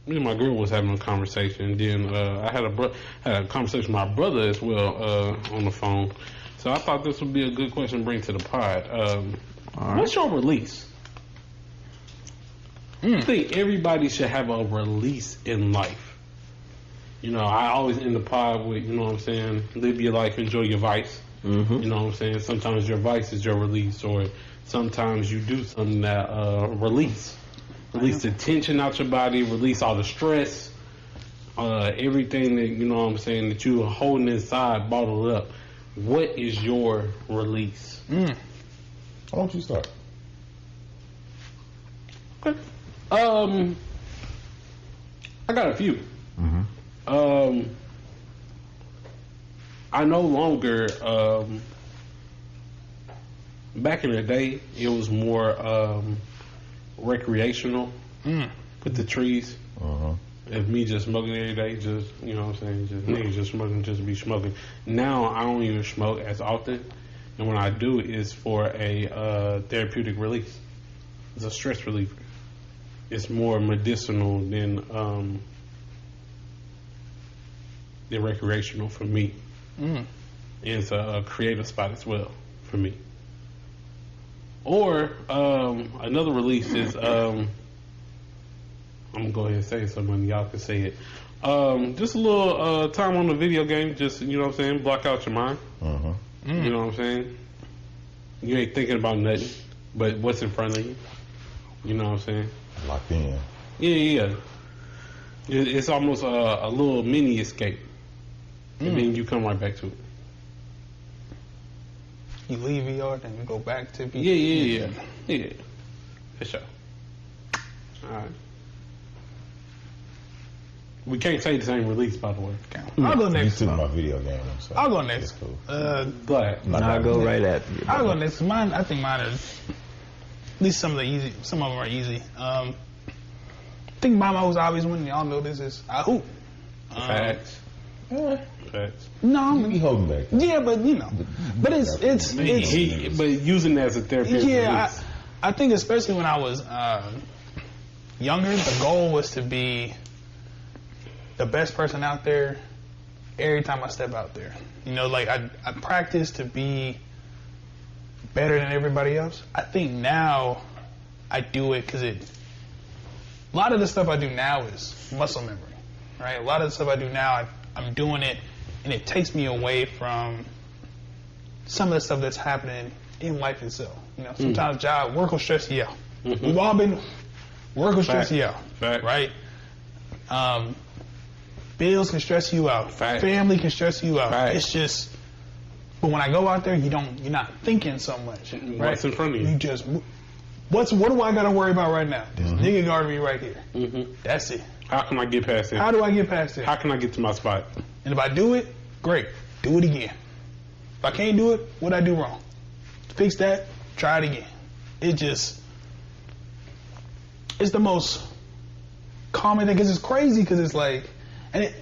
me and my girl was having a conversation. Then I had a conversation with my brother as well on the phone. So I thought this would be a good question to bring to the pod. What's your release? I think everybody should have a release in life. You know, I always end the pod with, you know what I'm saying, live your life, enjoy your vice. Mm-hmm. You know what I'm saying? Sometimes your vice is your release, or sometimes you do something that release the tension out your body, release all the stress, everything that, you know what I'm saying, that you are holding inside, bottled up. What is your release? Why don't you start? Okay. I got a few. I no longer, back in the day, it was more recreational with the trees. If me just smoking every day, just, you know what I'm saying, just niggas just smoking, just be smoking. Now I don't even smoke as often, and when I do, it's for a therapeutic release. It's a stress reliever. It's more medicinal than recreational for me. And it's a creative spot as well for me. Or another release is I'm gonna go ahead and say something, y'all can say it. Just a little time on the video game, just, you know what I'm saying, block out your mind. You know what I'm saying? You ain't thinking about nothing but what's in front of you. You know what I'm saying? Locked in. Yeah. It's almost a little mini escape. And then you come right back to it. You leave VR, then you go back to VR. Yeah. For sure. Alright. We can't say the same release, by the way. I'll go next. You took my video game. So I'll go next. Cool. Glad. I'll go right after you. I'll go next. I think mine is, at least some of them are easy. I think my most obvious one, y'all know this, is I hoop. Facts. Facts. No, He holding back. yeah, but you know, but it's but using it as a therapeutic release. I think especially when I was younger, the goal was to be the best person out there every time I step out there. You know, like I practice to be better than everybody else. I think now I do it because a lot of the stuff I do now is muscle memory, right? A lot of the stuff I do now, I'm doing it, and it takes me away from some of the stuff that's happening in life itself. You know, sometimes work will stress you out. We've all been, work will stress you out, right? Bills can stress you out. Family can stress you out. It's just, but when I go out there, you're not thinking so much. Right? What's in front of you? You just, what do I got to worry about right now? This nigga guarding me right here. That's it. How can I get past it? How do I get past it? How can I get to my spot? And if I do it, great. Do it again. If I can't do it, what'd I do wrong? Fix that. Try it again. it's the most common thing, because it's crazy, because it's like, and it,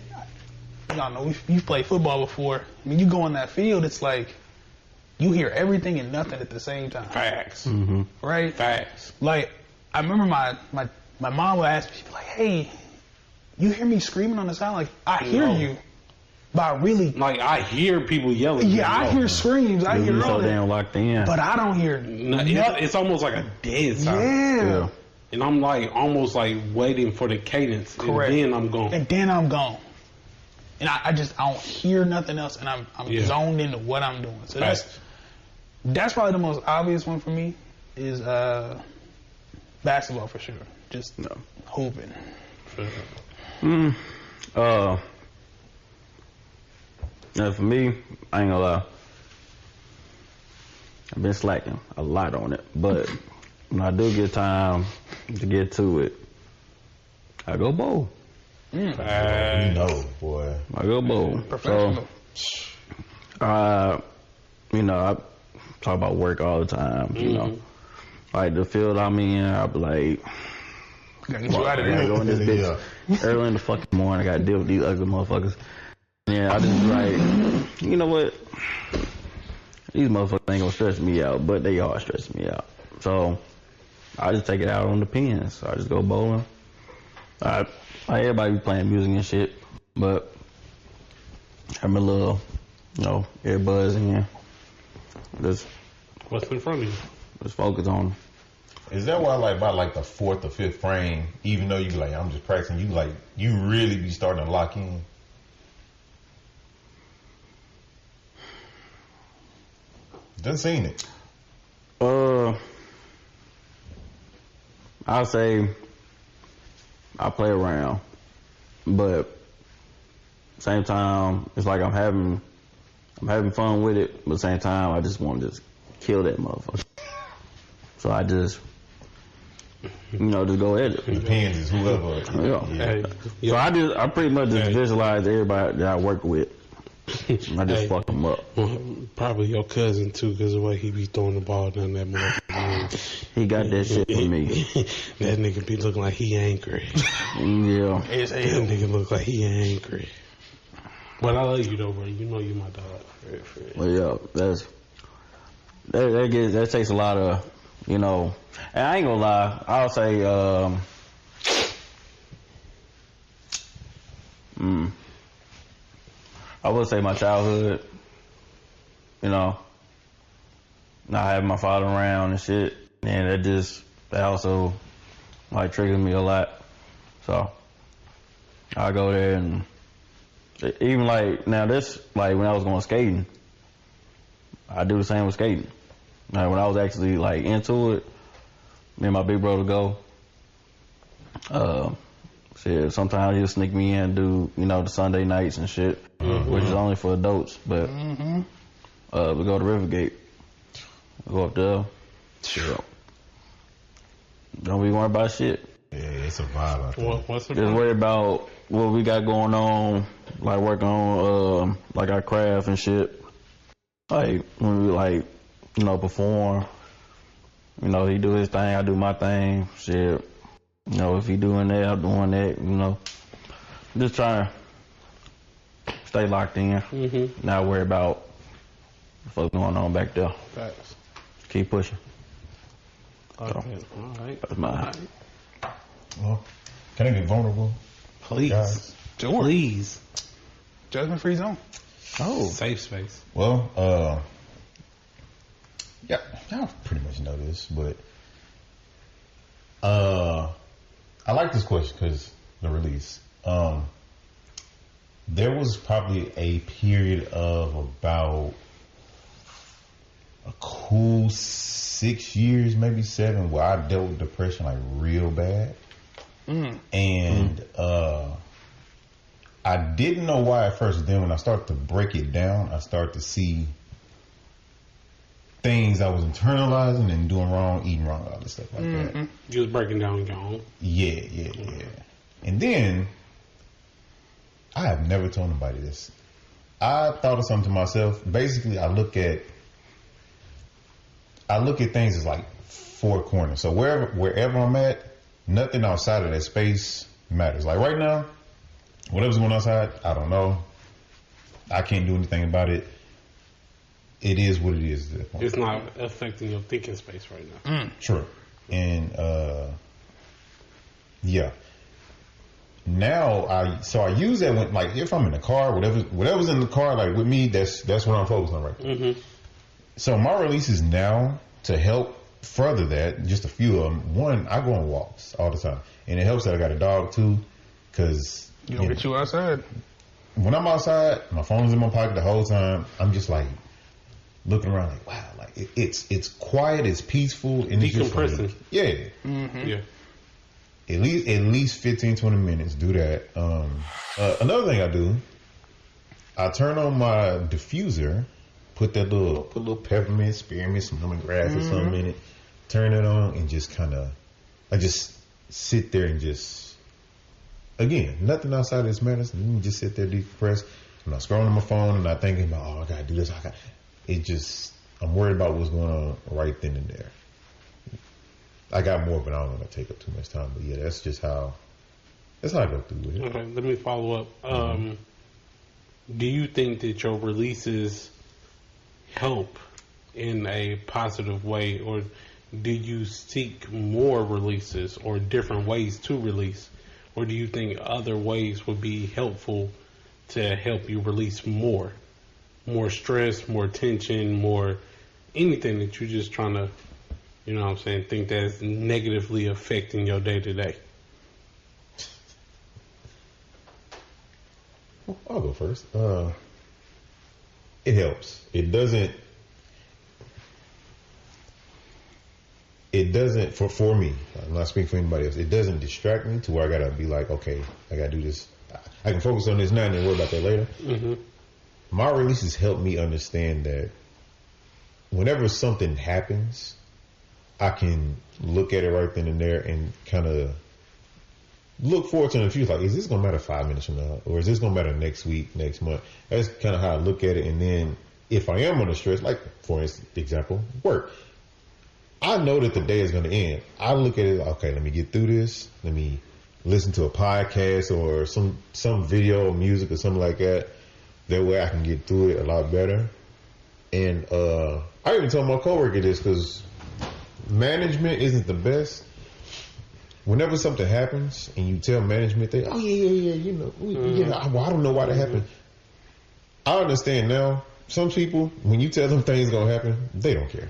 I don't know, you've played football before. I mean, you go on that field, it's like you hear everything and nothing at the same time. Facts. Right? Facts. Like, I remember my mom would ask me, she'd be like, hey, you hear me screaming on the side? Like, I hear you, but I really... Like, I hear people yelling. Yeah, I hear screams. I hear all so that. damn locked in. But I don't hear... It's almost like a dead sound. Yeah. And I'm like, almost like waiting for the cadence. Correct. And then I'm gone. And then I'm gone. And I don't hear nothing else, and I'm zoned into what I'm doing. So that's probably the most obvious one for me, is basketball for sure. Just hooping. Now for me, I ain't gonna lie, I've been slacking a lot on it, but when I do get time to get to it, I go bowl. You know, boy. I go bowl. Professional. So, you know, I talk about work all the time, you know. Like, the field I'm in, I'll be like, Gotta get you out of I gotta there. go in this bitch early in the fucking morning. I gotta deal with these ugly motherfuckers. Yeah, I just like, you know what? These motherfuckers ain't gonna stress me out, but they are stressing me out. So I just take it out on the pins. So I just go bowling. Everybody be playing music and shit, but I'm a little, earbuds in here. Just What's in front of you? Just focus on. Is that why, like, by like the fourth or fifth frame, even though you like, I'm just practicing, you really be starting to lock in? Done seen it. I'll say I play around, but same time it's like I'm having fun with it, but same time I just want to just kill that motherfucker. So I just just go at it. Depends is whoever. Yeah. So I pretty much just visualize everybody that I work with. I just fuck them up. Probably your cousin too, because the way he be throwing the ball down that motherfucker. He got that shit for me. That nigga be looking like he angry. Yeah. That nigga look like he angry. But I love you though, bro. You know you my dog. Well, yeah, that takes a lot of, and I ain't gonna lie. I'll say, I would say my childhood, not having my father around and shit, and that also, like, triggers me a lot. So, I go there and, even like, now this, like, when I was going skating, I do the same with skating. Like, when I was actually, like, into it, me and my big brother go, shit, sometimes he'll sneak me in and do, the Sunday nights and shit, which is only for adults, but, we go to Rivergate, go up there, shit. Don't be worried about shit. Yeah, it's a vibe out there. What's the Just worry about what we got going on, like working on, like our craft and shit. Like, when we, like, perform, he do his thing, I do my thing, shit. If he doing that, I'm doing that, Just trying to stay locked in. Not worry about what's going on back there. Facts. Keep pushing. Okay. All right. That's mine. Well, can I get vulnerable? Please. Guys? Sure. Please. Judgment free zone. Oh. Safe space. Well, yeah, y'all pretty much know this, but I like this question because the release. There was probably a period of about a cool 6 years, maybe 7, where I dealt with depression like real bad. And I didn't know why at first. Then when I started to break it down, I started to see things I was internalizing and doing wrong, eating wrong, all this stuff like that. You was breaking down your own. Yeah. And then I have never told nobody this. I thought of something to myself. Basically, I look at things as like 4 corners. So wherever I'm at, nothing outside of that space matters. Like right now, whatever's going on outside, I don't know. I can't do anything about it. It is what it is at that point. It's not affecting your thinking space right now. True. And yeah. Now I use that when, like, if I'm in the car, whatever's in the car, like with me, that's what I'm focused on right now. So my releases now, to help further that, just a few of them. One, I go on walks all the time, and it helps that I got a dog too, because You don't get you outside. when I'm outside, my phone's in my pocket the whole time. I'm just like looking around, like, wow, like it's quiet, it's peaceful, and it's just Decompressing. like, yeah. Yeah. At least 15, 20 minutes. Do that. Another thing I do, I turn on my diffuser, put a little peppermint, spearmint, some lemongrass or something in it. Turn it on and just I just sit there and just, again, nothing outside of this matters. You just sit there, decompress. I'm not scrolling on my phone. I'm not thinking about, I gotta do this. I'm worried about what's going on right then and there. I got more, but I don't want to take up too much time. But yeah, that's how I go through with it. Okay, let me follow up. Do you think that your releases help in a positive way, or do you seek more releases or different ways to release or do you think other ways would be helpful to help you release more stress, more tension, more anything that you're just trying to, you know what I'm saying, think that's negatively affecting your day to day? I'll go first. It helps. It doesn't for me. I'm not speaking for anybody else. It doesn't distract me to where I gotta be like, okay, I gotta do this. I can focus on this now and then worry about that later. Mm-hmm. My releases help me understand that whenever something happens, I can look at it right then and there and kind of look forward to the future. Like, is this going to matter 5 minutes from now? Or is this going to matter next week, next month? That's kind of how I look at it. And then if I am under stress, like, for example, work, I know that the day is going to end. I look at it, okay, let me get through this. Let me listen to a podcast or some video or music or something like that. That way I can get through it a lot better. And I even told my coworker this because management isn't the best. Whenever something happens and you tell management, they, oh yeah, you know, I don't know why that happened. I understand now. Some people, when you tell them things gonna happen, they don't care.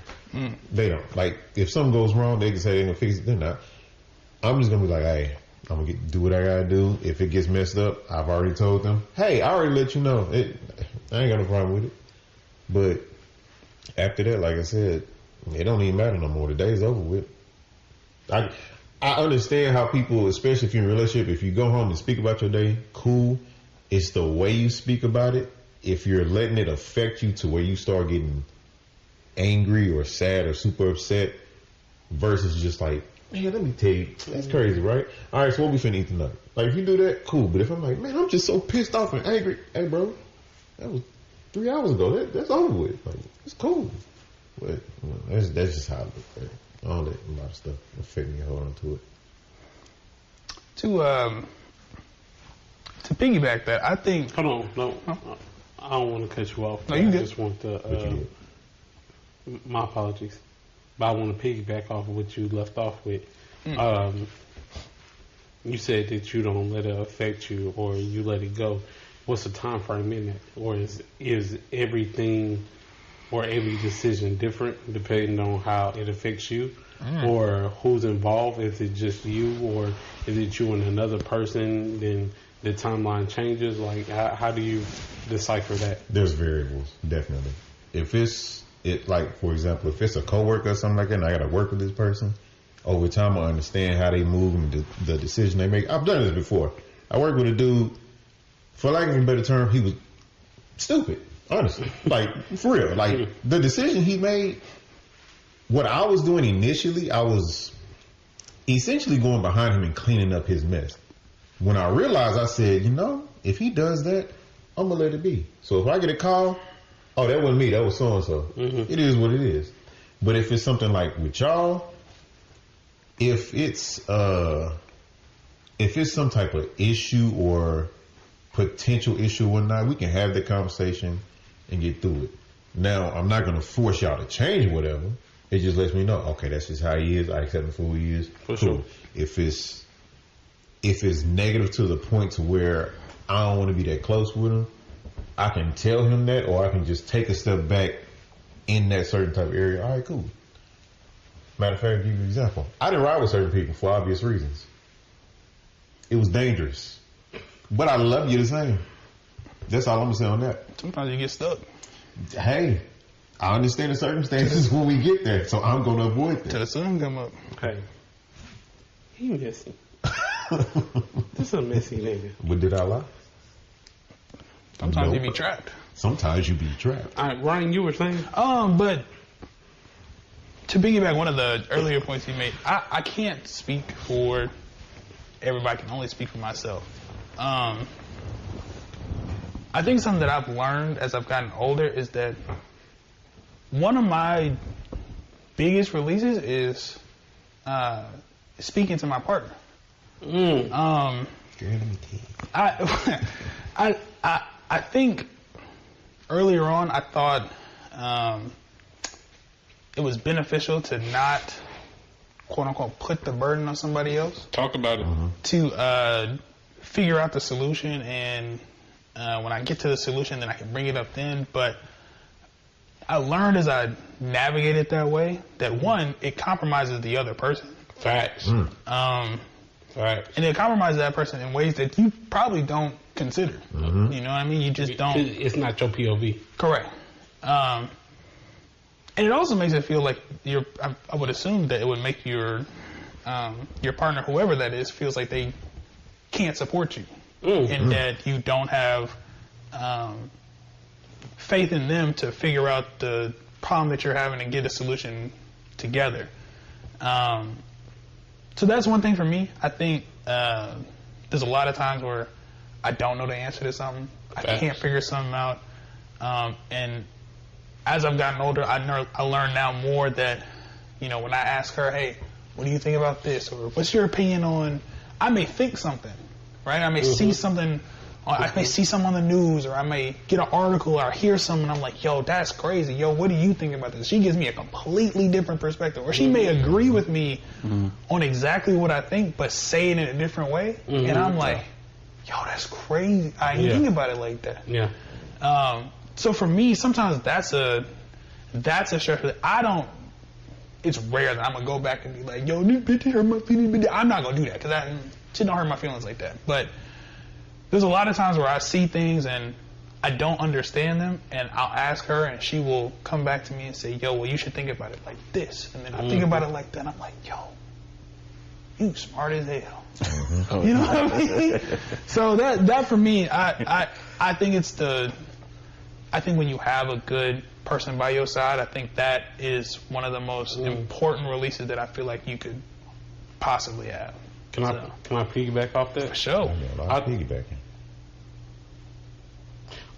They don't. Like, if something goes wrong, they can say they're gonna fix it. They're not. I'm just gonna be like, hey, I'm gonna do what I gotta do. If it gets messed up, I've already told them, hey, I already let you know. I ain't got no problem with it. But after that, like I said, it don't even matter no more. The day's over with. I understand how people, especially if you're in a relationship, if you go home and speak about your day, cool. It's the way you speak about it. If you're letting it affect you to where you start getting angry or sad or super upset versus just like, man, let me tell you, that's crazy, right? All right, so what we finna eat tonight? Like, if you do that, cool. But if I'm like, man, I'm just so pissed off and angry. Hey, bro, that was 3 hours ago. That's over with. Like, it's cool. But that's just how I look at it. I don't let a lot of stuff affect me and hold on to it. To piggyback that, I think... Hold on, no. I don't want to cut you off. No, you I good. just want to... my apologies. But I want to piggyback off of what you left off with. You said that you don't let it affect you or you let it go. What's the time frame in that? Or is everything or every decision different depending on how it affects you? Or who's involved? Is it just you or is it you and another person? Then the timeline changes? Like, how do you decipher that? There's variables, definitely. If like, for example, if it's a coworker or something like that and I got to work with this person, over time I understand how they move and the decision they make. I've done this before. I worked with a dude, for lack of a better term, he was stupid, honestly. Like, for real. Like, the decision he made, what I was doing initially, I was essentially going behind him and cleaning up his mess. When I realized, I said, you know, if he does that, I'm going to let it be. So if I get a call, oh, that wasn't me, that was so-and-so. It is what it is. But if it's something like with y'all, if it's some type of issue or potential issue or whatnot, we can have the conversation and get through it. Now, I'm not going to force y'all to change whatever. It just lets me know, okay, that's just how he is. I accept him for who he is. For sure. If it's negative to the point to where I don't want to be that close with him, I can tell him that, or I can just take a step back in that certain type of area. All right, cool. Matter of fact, I'll give you an example. I didn't ride with certain people for obvious reasons. It was dangerous. But I love you the same. That's all I'm going to say on that. Sometimes you get stuck. Hey, I understand the circumstances when we get there, so I'm going to avoid Till that. the sun come up. Okay. He messy. This is a messy nigga. But did I lie? Sometimes Nope. you be trapped. Sometimes you be trapped. All right, Ryan, you were saying? But to piggyback one of the earlier points you made, I can't speak for everybody. I can only speak for myself. I think something that I've learned as I've gotten older is that one of my biggest releases is speaking to my partner. I think earlier on I thought it was beneficial to not quote unquote put the burden on somebody else Talk about it. to figure out the solution, and when I get to the solution, then I can bring it up then. But I learned as I navigated that way that one, it compromises the other person. Facts. Facts. And it compromises that person in ways that you probably don't consider. You know what I mean? You just don't. It's not your POV. Correct. And it also makes it feel like I would assume that it would make your partner, whoever that is, feels like they can't support you, and that you don't have faith in them to figure out the problem that you're having and get a solution together. So that's one thing for me. I think there's a lot of times where I don't know the answer to something. I can't figure something out. And as I've gotten older, I learn now more that, when I ask her, hey, what do you think about this? Or what's your opinion on, I may think something, right? I may see something, I may see something on the news, or I may get an article or hear something, I'm like, yo, that's crazy. Yo, what do you think about this? She gives me a completely different perspective. Or she may agree with me on exactly what I think, but say it in a different way. And I'm like, yo, that's crazy. I didn't think about it like that. Yeah. So for me, sometimes that's a stress that it's rare that I'm going to go back and be like, yo, this bitch hurt my feelings. I'm not going to do that because she don't hurt my feelings like that. But there's a lot of times where I see things and I don't understand them, and I'll ask her and she will come back to me and say, yo, well, you should think about it like this. And then I think about it like that, and I'm like, yo, you smart as hell. You know what I mean? So that for me, I think I think when you have a good person by your side, I think that is one of the most important releases that I feel like you could possibly have. Can I piggyback off that? For sure. I'll piggyback.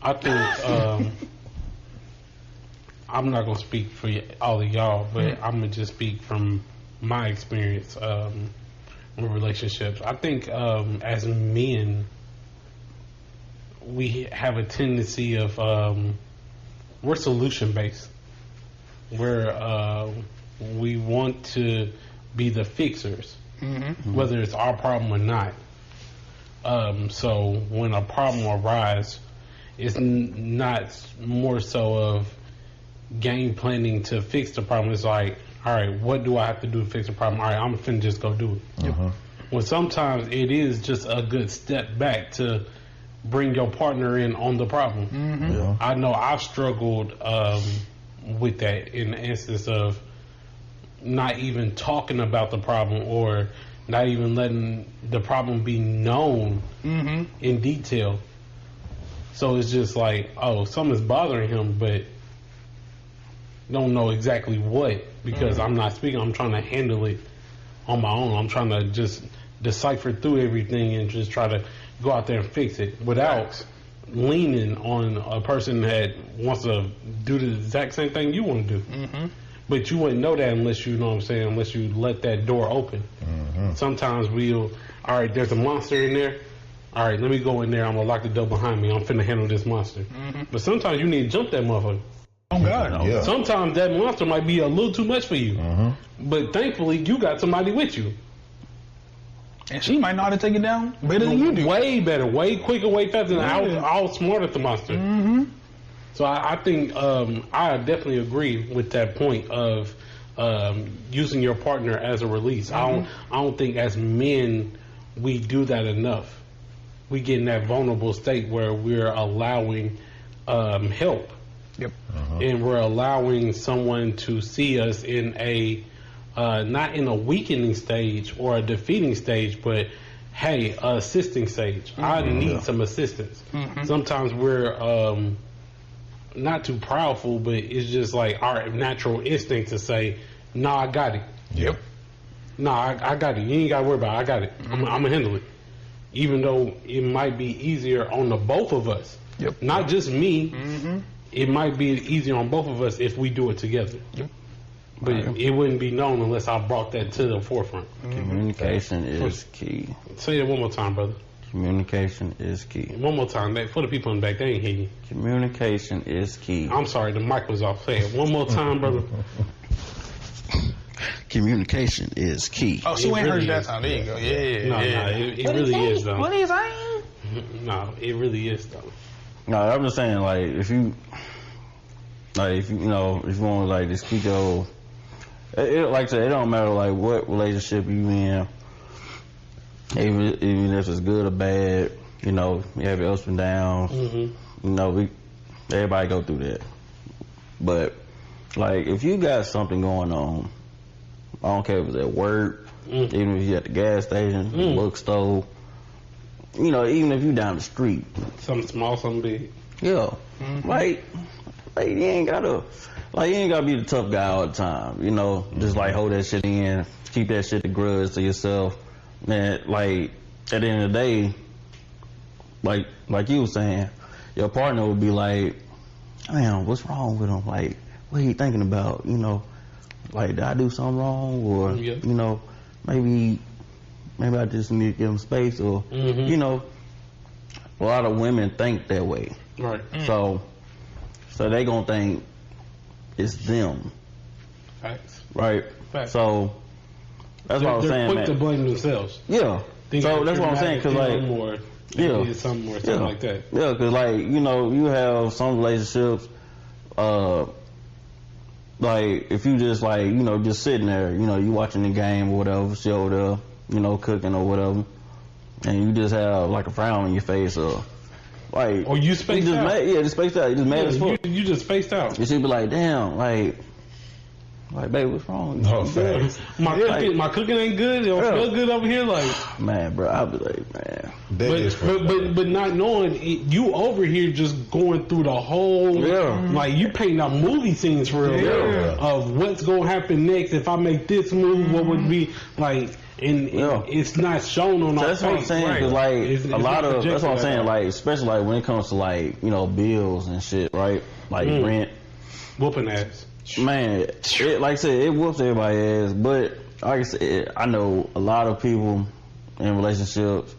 I think I'm not gonna speak for all of y'all, but I'm gonna just speak from my experience with relationships. I think as men, we have a tendency of we're solution based. We want to be the fixers, whether it's our problem or not. So when a problem arises, it's not more so of game planning to fix the problem. It's like, all right, what do I have to do to fix the problem? All right, I'm finna just go do it. Well, sometimes it is just a good step back to bring your partner in on the problem. I know I've struggled with that in the instance of not even talking about the problem or not even letting the problem be known in detail. So it's just like, oh, something's bothering him, but don't know exactly what because I'm not speaking. I'm trying to handle it on my own. I'm trying to just decipher through everything and just try to go out there and fix it without leaning on a person that wants to do the exact same thing you want to do. But you wouldn't know that unless you know what I'm saying, unless you let that door open. Sometimes all right, there's a monster in there. All right, let me go in there. I'm going to lock the door behind me. I'm finna handle this monster. But sometimes you need to jump that motherfucker. Oh, God. Yeah. Sometimes that monster might be a little too much for you. But thankfully, you got somebody with you. And she might know how to take it down better than you do. Way better, way quicker, way faster. And I'll smart at the monster. So I think I definitely agree with that point of using your partner as a release. I don't think as men we do that enough. We get in that vulnerable state where we're allowing help. And we're allowing someone to see us in a not in a weakening stage or a defeating stage, but hey, assisting stage. I need some assistance. Sometimes we're not too proudful, but it's just like our natural instinct to say, "Nah, I got it." Nah, I got it. You ain't got to worry about it. I got it. I'm gonna handle it. Even though it might be easier on the both of us, not just me. It might be easier on both of us if we do it together. But it wouldn't be known unless I brought that to the forefront. Communication is key. Say it one more time, brother. Communication is key. One more time. For the people in the back, they ain't hear you. Communication is key. I'm sorry, the mic was off. Say it one more time, brother. communication is key. Oh, she It ain't really heard that is. time. There you go. Yeah, No, yeah. it really is though. What is I? No, it really is though. No, I'm just saying, like, if you want to, like, just keep your, like I said, it don't matter, like, what relationship you in, even if it's good or bad, you know, you have your ups and downs, you know, everybody go through that. But, like, if you got something going on, I don't care if it's at work, even if you at the gas station, the bookstore, you know, even if you down the street. Something small, something big. Yeah. Like you ain't gotta be the tough guy all the time, you know, just like hold that shit in, keep that shit the grudge to yourself. Man, like, at the end of the day, like you was saying, your partner would be like, damn, what's wrong with him? Like, what are you thinking about? You know, like, did I do something wrong? Or, Yeah. you know, maybe I just need to give him space, or, you know, a lot of women think that way. Right. So they gonna think it's them, Facts. right? Facts. So that's what I was They're saying, quick to man. blame themselves. Yeah. So that's what I'm saying, cause like, or yeah. did something or something like that. Yeah, cause like, you know, you have some relationships, like if you just like, you know, just sitting there, you know, you watching the game or whatever, she over there, you know, cooking or whatever, and you just have like a frown on your face, or like, Or you spaced just out. mad, just spaced out, you just mad as Yeah, fuck. you just spaced out. And she'd be like, damn, like, babe, what's wrong? No, You good? facts. My cooking ain't good. It don't Yeah. feel good over here. Like, Man, bro, I'd be like, man. That is but not knowing it, you over here just going through the whole, Yeah. like you painting out movie scenes for real, Yeah. of what's gonna happen next. If I make this move, what would be like? And Yeah. it's not shown on our That's what I'm face. saying, cause like It's a not lot of, that's what I'm projected saying, at all. like, especially like when it comes to like, you know, bills and shit, right? Like rent. Whooping ass. Man, it, like I said, it whoops everybody's ass. But like I said, I know a lot of people in relationships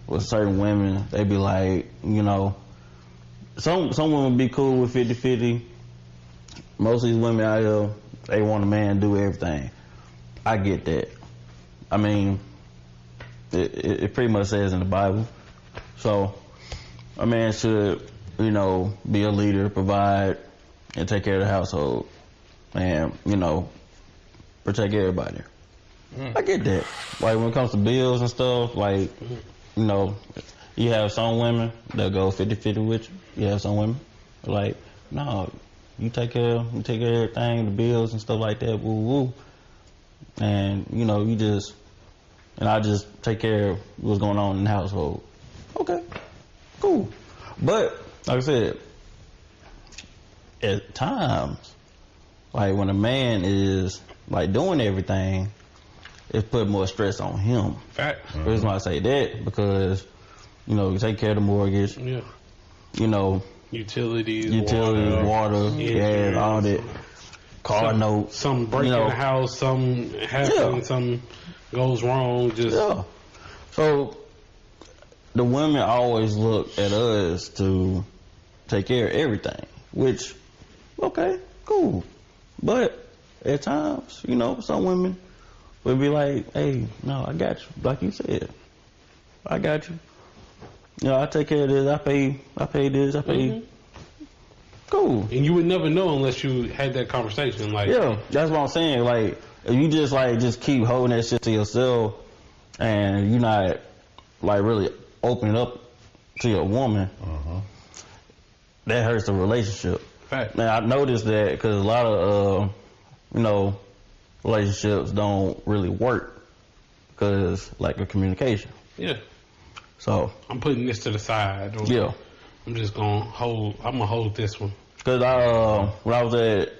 with certain women. They be like, you know, some women be cool with 50-50. Most of these women out here, they want a man to do everything. I get that. I mean, it pretty much says in the Bible. So a man should, you know, be a leader, provide, and take care of the household. And, you know, protect everybody. I get that. Like, when it comes to bills and stuff, like, you know, you have some women that go 50-50 with you. You have some women like, no, you take care of everything, the bills and stuff like that, woo woo. And, you know, I just take care of what's going on in the household. Okay, cool. But, like I said, at times, like when a man is like doing everything, it's putting more stress on him. Fact. The reason why I say that, because, you know, you take care of the mortgage, Yeah. you know, Utilities, water, gas, all that, car notes. Some break you know. in the house, some happen, Yeah. some goes wrong. Just Yeah. So the women always look at us to take care of everything, which, okay, cool. But at times, you know, some women would be like, hey, no, I got you. Like you said, I got you. You know, I take care of this. I pay this. I pay. Cool. and you would never know unless you had that conversation. Like, Yeah, that's what I'm saying. Like, if you just keep holding that shit to yourself, and you're not like really opening up to your woman, that hurts the relationship. fact. Man, I noticed that because a lot of you know, relationships don't really work because lack of communication. Yeah. So I'm putting this to the side. Or yeah, I'm just gonna hold this one. because when I was at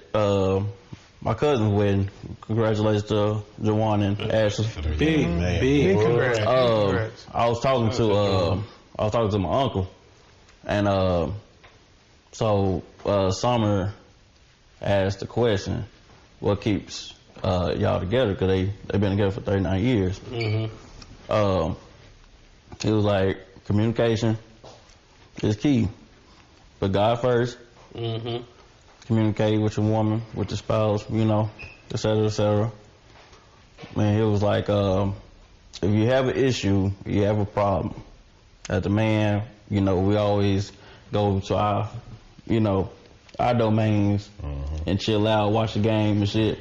my cousin's wedding, congratulations to Jawan and Ashley. Big, Man. big. Congrats. Congrats. I was talking to my uncle, and so Summer asked the question, "What keeps y'all together?" Because they've been together for 39 years. It was like communication is key. Put God first. Communicate with your woman, with your spouse, you know, et cetera, et cetera. Man, it was like, if you have an issue, you have a problem. As a man, you know, we always go to our, you know, our domains and chill out, watch the game and shit.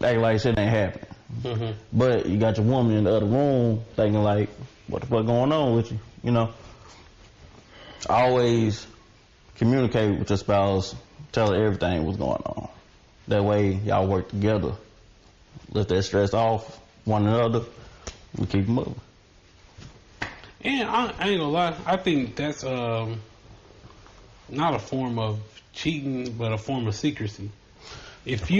Act like shit ain't happening. But you got your woman in the other room thinking like, what the fuck going on with you? You know? Always communicate with your spouse, tell her everything what's going on. That way y'all work together. Let that stress off one another. We keep moving. And I ain't gonna lie, I think that's not a form of cheating, but a form of secrecy. If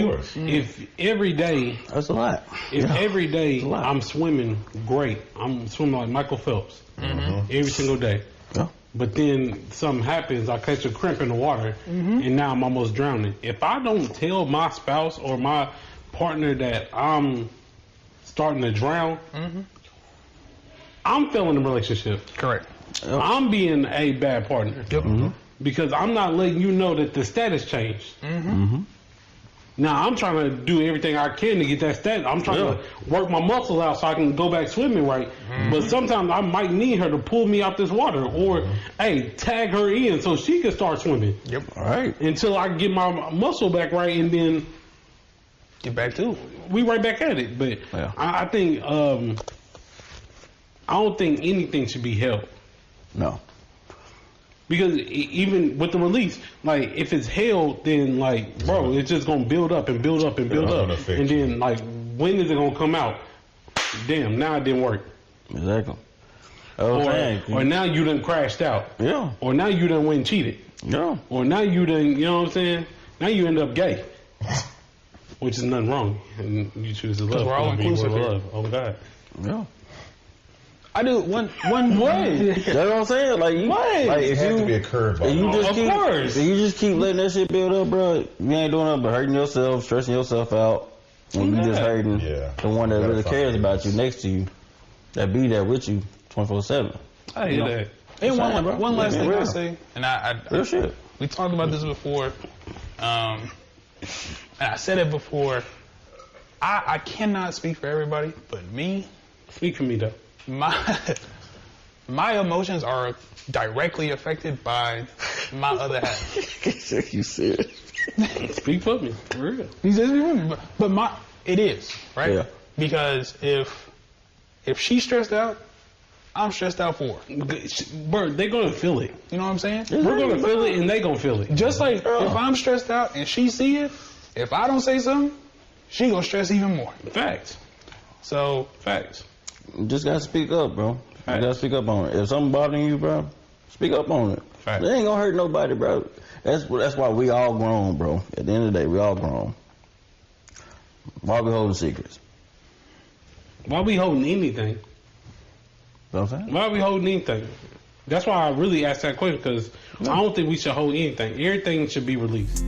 every day, that's a lot. If every day I'm swimming great, I'm swimming like Michael Phelps every single day. Yeah. But then something happens, I catch a cramp in the water, and now I'm almost drowning. If I don't tell my spouse or my partner that I'm starting to drown, I'm failing the relationship. Correct. Yep. I'm being a bad partner. Yep. Because I'm not letting you know that the status changed. Now I'm trying to do everything I can to get that status. I'm trying to work my muscle out so I can go back swimming right. But sometimes I might need her to pull me out this water, or hey, tag her in so she can start swimming. Yep. All right. Until I get my muscle back right, and then Get back to it. we right back at it. But I think I don't think anything should be held. No. Because even with the release, like, if it's held, then, like, bro, it's just going to build up and build up and build up. And then, like, when is it going to come out? Damn, now it didn't work. Exactly. Or now you done crashed out. Yeah. Or now you done went and cheated. Yeah. Or now you done, you know what I'm saying? Now you end up gay. Which is nothing wrong. And you choose to love. we're all inclusive here. Love. Oh, God. Yeah. I do one way. That's what I'm saying. Like, you, like It if has you to be a curveball. if you just keep letting that shit build up, bro, you ain't doing nothing but hurting yourself, stressing yourself out, and you just hurting the one that really cares about you next to you, that be there with you 24/7. I hear that. And one last thing I say, and Real shit. we talked about this before, and I said it before. I cannot speak for everybody, but me. Speak for me, though. My emotions are directly affected by my other half. You serious? Speak for me. For real. He says, but it is, right? Yeah. Because if she's stressed out, I'm stressed out for her. Bro, they're going to feel it. You know what I'm saying? We're going to feel it, and they going to feel it. Just like if I'm stressed out and she see it, if I don't say something, she gonna stress even more. Facts. So Facts. You just gotta speak up, bro. You gotta speak up on it. If something bothering you, bro, speak up on it. Facts. It ain't gonna hurt nobody, bro. That's why we all grown, bro. At the end of the day, we all grown. Why we holding secrets? Why we holding anything? You know what I'm saying? Why are we holding anything? That's why I really asked that question, because I don't think we should hold anything. Everything should be released.